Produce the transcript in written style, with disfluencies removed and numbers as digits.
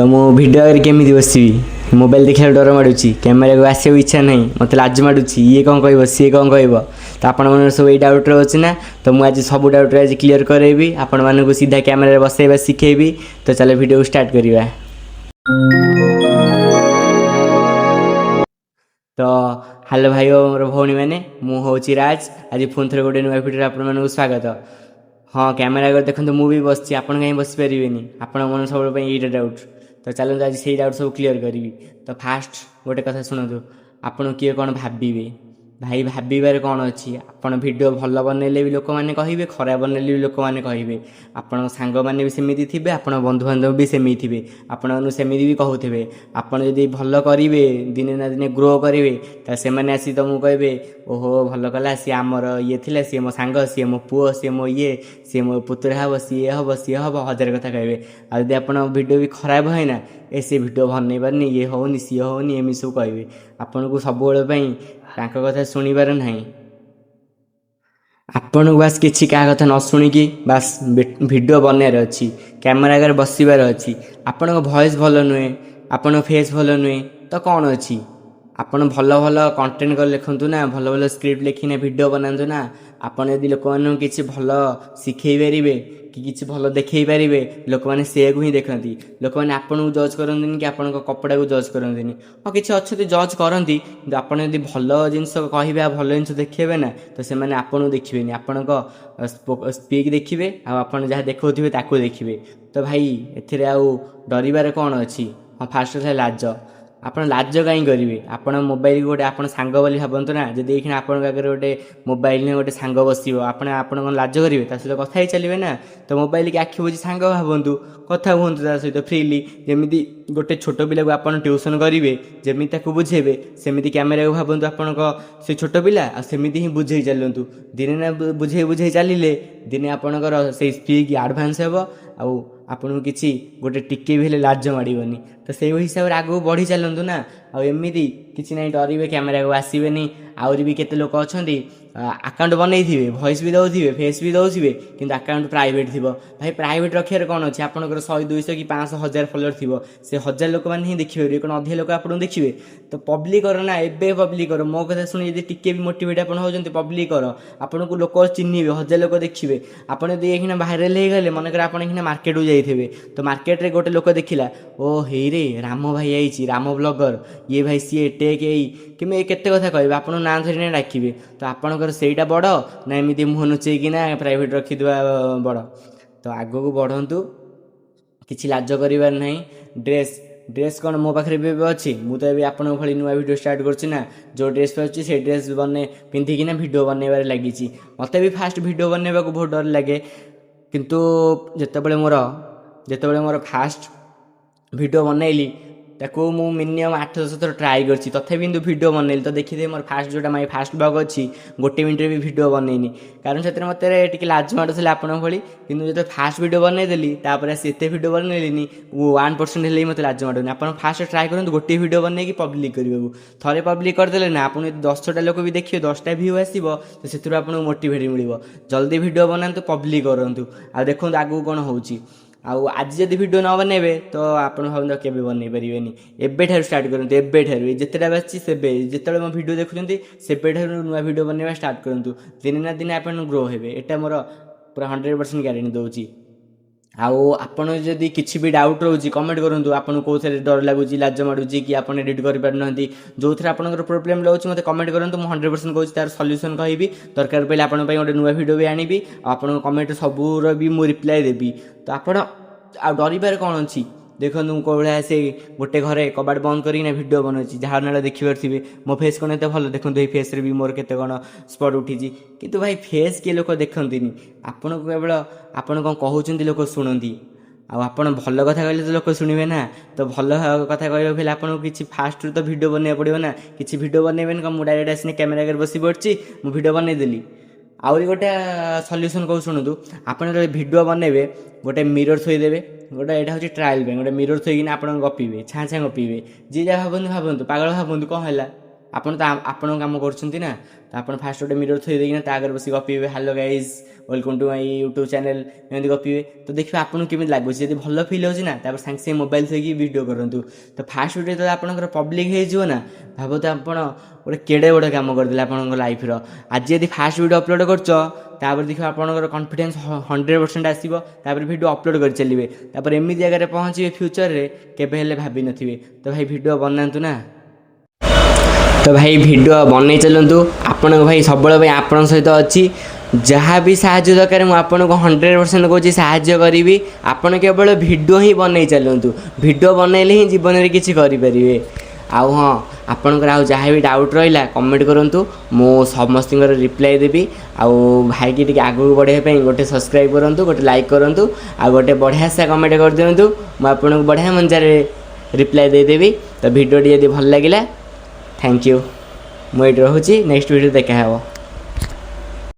तो मु भिडियो आगे केमी बसबि मोबाइल देखा डर माड़ू कैमेरा को आसो इच्छा नहीं मत लाज माड़ू ये कौन कह सी कौन कह तो आपण मन सब ये डाउट अच्छे ना तो मुझे आज सब डाउट आज क्लीयर करेबी आपण मानक सीधा कैमेरा बसैबा शिखेबी। तो चलो वीडियो स्टार्ट करवा। तो हेलो भाई मोर भौणी मैंने मुझे राज आज पुणी थे गोटे नुआ भिडियो आपको स्वागत। हाँ कैमेरा अगर देखो मुझे बस आप कहीं बस पारे आपण मन सब ये डाउट। तो चलते आज से डाउट सब क्लीयर करी। तो फास्ट गोटे कथा शुणु आपड़ किए कौन भावे भाई भावार कौन अच्छी आपड़ भिडियो भल बनइले भी लोक मैंने कहे खराब बनइले भी लोक मैंने कहे आपण सांग मैंने भी सेमती थे आप बंधु बांधव भी सेमती थे आपण सेमती भी कहते आपड़ जदि भल करेंगे दिने ना दिने ग्रो करेंगे तो से आसी तुमको कहे ओहो भल कला सी आमर ये थी सी मो सांग सी मो पुओ सी मो ये सी मो पुतुरा हम सी हम हजार कथा कहे। आदि आप भिडियो भी खराब है ना ए सी भिडियो बनई पारनी ये होनी सी होनी एम सब कहे आपन को सब कथा शुणिबार ना आपण को बास किसी क्या कथा न शुणिकी बास भिडियो बनार अच्छी कैमेरा आगे बसबार अच्छी आपण वॉइस भल नुहे आपण फेस भल नुहे तो कौन अच्छी आपण भल भल कंटेंट कर लिखु ना भल भल स्क्रिप्ट लिखिना भिडियो बनातु ना आपण यदि लोक मैंने किसी भल शिखई पारे कि भल देखई पारे लोक मैंने से ही देखती लोक मैंने आपन को जज करती कि आपण कपड़ा को जज करती। हाँ किसी अच्छे जज करती कि आपड़ यदि भल जिनस कहे भल जिन देखिए ना तो से आपन देखिए आपण स्पीक देखिए आप जहाँ देखुवे ताकू देखिए। तो भाई एथिरे आउ डरबार कौन अच्छी। हाँ फास्ट है लाज आप लाज कहीं करेंगे आप मोबाइल गोटे आप सांग बोली भावतु ना जब देखना आप गोटे मोबाइल नहीं गोटे सांग बस आप लाज करेंगे सहित कथा ही चलिए ना। तो मोबाइल की आखि बुझी सांग भावतु कथा हूँ सहित फ्रीली जमी गोटे छोट पिला को आप ट्यूशन करेंगे जमी बुझेबे सेमती कैमेरा को भावतु आप से छोट पिला सेमती ही बुझे चलतु दिने ना बुझे बुझे चलिए दिने आपणकर से स्पीक आडभांस हे आपन किसी गोटे टिके भी लाज माड़बनी। तो से हिसाब से आगू बढ़ी चलतु ना आमती किसी ना डरवे कैमेरा को आसबे आहरी भी केते लोक अच्छा आकाउंट बनई थे वॉइस भी दौथे फेस भी दौथे कि आकाउंट प्राइवेट थी भाई प्राइवेट रखार कौन अच्छे आपंकर 100 200 कि 500 1000 फॉलोअर थी से 1000 लोक मैंने ही देखिए कौन अधिक लोक आप देखिए। तो पब्लिक कर ना एबे पब्लिक कर मो कथा शुणी जी टिके भी मोटिवेट आप होती पब्लिक कर आपन को लोक चिन्हे 1000 लोक देखिए आपड़ यदि भाइराल हो गले मनकर आप मार्केट को जाइए तो मार्केट रे गोटे लोक देखला ओ हे रे राम भाई आई राम ब्लॉगर ये भाई सी टेक यही कि केते कथा कहे आप ना धरना डाकिए। तो आपणकर सेटा बड़ ना एमती मुह नुचेकिना प्राइवेट रखिद बड़। तो आग को बढ़ंतु किसी लाज कर ना ड्रेस ड्रेस कौन मो पाखे भी अच्छी मुझे आपन भाई नुआ भिडियो स्टार्ट करना जो ड्रेस पे अच्छी से ड्रेस बने पिंधिकिना भिडियो बनइबार लगी मत भी फास्ट भिडियो बनइबा को बहुत डर लगे किंतु जितेबाला मोर फास्ट भिडियो बनइली ताको मु मिनिमम 8-10 थर ट्राए कर तथापि भिडियो बनइली। तो देखिए मोर फास्ट जोटा माई फास्ट ब्लॉग अच्छी गोटे मिनट भी भिडियो बनइनी कारण से मत लाज माड़ूला आपण भाई कि जो फास्ट भिडियो बनईदेली एत भिडियो बनइलिनी 1% हेल्ले मत लाज माड़ूनी। आप फास्ट ट्राए करूँ गोटे भिडियो बनई पब्लिक करने थे पब्लिक करदे ना आप 10टा लोक भी देखिए 10टा व्यू आसो तो से आपको मोटिवेट मिल जल्दी भिडियो बनातु पब्लिक करूँ आ देखो आगू कौन हो आज जब भिडियो न बनइबे तो आप भाव के बनई पारे एबे स्टार्ट करूँ एबे जितेटा बासी से जिते मो भिडियो देखुं से नुआ भिडियो बनइबा स्टार्ट करूँ दिने ना दिने आप ग्रो हे एटा मोर पूरा 100% गारंटी दूसरी। आपण जदि किसी भी डाउट रोचे कमेंट करूँ आपको कौन डर लगुच लाज माड़ू कि आप एडिट करना जो थे आप प्रोब्लेम लगे मत कमेंट करूँ मुझे 100% कहूँ तार सल्यूशन कहि दरकार पड़े आप गोटे नुआ भिडियो भी आनी आप कमेंट सबूर भी मुझे रिप्लाई देवी। तो आप डरबार कौन अच्छी देखो कौ भाया से गोटे घरे कबाट बंद करना भिडियो बनाऊँ जहाँ ना देखिपे मो फेस कौन एत भल देखो ये फेस भी मोर के कौन स्पट उठी किंतु भाई फेस किए लोक देखती आपन को केवल आपन कौन कहते लोक शुणती आप भल कथा कहले तो लोक शुणे ना। तो भल कथा कहले आपको किसी फास्ट तो भिडियो बनवा पड़ो ना किसी भिडियो बनइबे मुझे डायरेक्ट आसने कैमेरा आगे बस पड़ी मुझे भिडियो बनईदेली आहरी गोटे सल्यूशन कौ शुणु आप भिडियो बनइबे गोटे मिरर थोदेवे गोटे यहाँ हूँ ट्रायल बैंक गोटे मिरर थोकिना आप गपे छाँ छाँ गपे जी जहाँ भावतु पागल भावतु कौन है ଆପଣ ତ ଆପଣଙ୍କ କାମ କରୁଛନ୍ତି ନା। ତ ଆପଣ ଫାଷ୍ଟ ଗୋଟେ ମିରର ଥୋଇ ଦେଇକିନା ତା ଆଗରେ ବସି ଗପିବେ, hello guys welcome to my YouTube channel, ଏମିତି ଗପିବେ। ତ ଦେଖିବେ ଆପଣଙ୍କୁ କେମିତି ଲାଗୁଛି। ଯଦି ଭଲ ଫିଲ୍ ହେଉଛି ନା, ତାପରେ ସାଙ୍ଗେ ସାଙ୍ଗେ ମୋବାଇଲ୍ ଥୋଇକି ଭିଡ଼ିଓ କରନ୍ତୁ। ତ ଫାଷ୍ଟ ଭିଡ଼ିଓ ଯେତେବେଳେ ଆପଣଙ୍କର ପବ୍ଲିକ୍ ହେଇଯିବ ନା, ଭାବନ୍ତୁ ଆପଣ ଗୋଟେ କେଡ଼େ ବଡ଼ କାମ କରିଦେଲେ ଆପଣଙ୍କ ଲାଇଫ୍ର। ଆଜି ଯଦି ଫାଷ୍ଟ ଭିଡ଼ିଓ ଅପଲୋଡ଼ କରୁଛ, ତାପରେ ଦେଖିବ ଆପଣଙ୍କର କନଫିଡେନ୍ସ 100% ଆସିବ। ତାପରେ ଭିଡ଼ିଓ ଅପଲୋଡ଼ କରି ଚାଲିବେ। ତାପରେ ଏମିତି ଜାଗାରେ ପହଞ୍ଚିବେ ଫ୍ୟୁଚରରେ କେବେ ହେଲେ ଭାବିନଥିବେ। ତ ଭାଇ ଭିଡ଼ିଓ ବନାନ୍ତୁ ନା। ତ ଭାଇ ଭିଡ଼ିଓ ବନେଇ ଚାଲନ୍ତୁ। ଆପଣଙ୍କ ଭାଇ ସବୁବେଳେ ପାଇଁ ଆପଣଙ୍କ ସହିତ ଅଛି। ଯାହା ବି ସାହାଯ୍ୟ ଦରକାର ମୁଁ ଆପଣଙ୍କୁ 100% କହୁଛି ସାହାଯ୍ୟ କରିବି। ଆପଣ କେବଳ ଭିଡ଼ିଓ ହିଁ ବନେଇ ଚାଲନ୍ତୁ। ଭିଡ଼ିଓ ବନେଇଲେ ହିଁ ଜୀବନରେ କିଛି କରିପାରିବେ। ଆଉ ହଁ, ଆପଣଙ୍କର ଆଉ ଯାହା ବି ଡାଉଟ୍ ରହିଲା କମେଣ୍ଟ କରନ୍ତୁ, ମୁଁ ସମସ୍ତଙ୍କର ରିପ୍ଲାଏ ଦେବି। ଆଉ ଭାଇକି ଟିକେ ଆଗକୁ ବଢ଼ାଇବା ପାଇଁ ଗୋଟେ ସବସ୍କ୍ରାଇବ୍ କରନ୍ତୁ, ଗୋଟେ ଲାଇକ୍ କରନ୍ତୁ, ଆଉ ଗୋଟେ ବଢ଼ିଆ ସା କମେଣ୍ଟ କରିଦିଅନ୍ତୁ। ମୁଁ ଆପଣଙ୍କୁ ବଢ଼ିଆ ମଞ୍ଜାରେ ରିପ୍ଲାଏ ଦେଇଦେବି। ତ ଭିଡ଼ିଓଟି ଯଦି ଭଲ ଲାଗିଲା ଥ୍ୟାଙ୍କ ୟୁ। ମୁଁ ଏଇଠି ରହୁଛି, ନେକ୍ସଟ ଭିଡ଼ିଓ ଦେଖା ହେବ।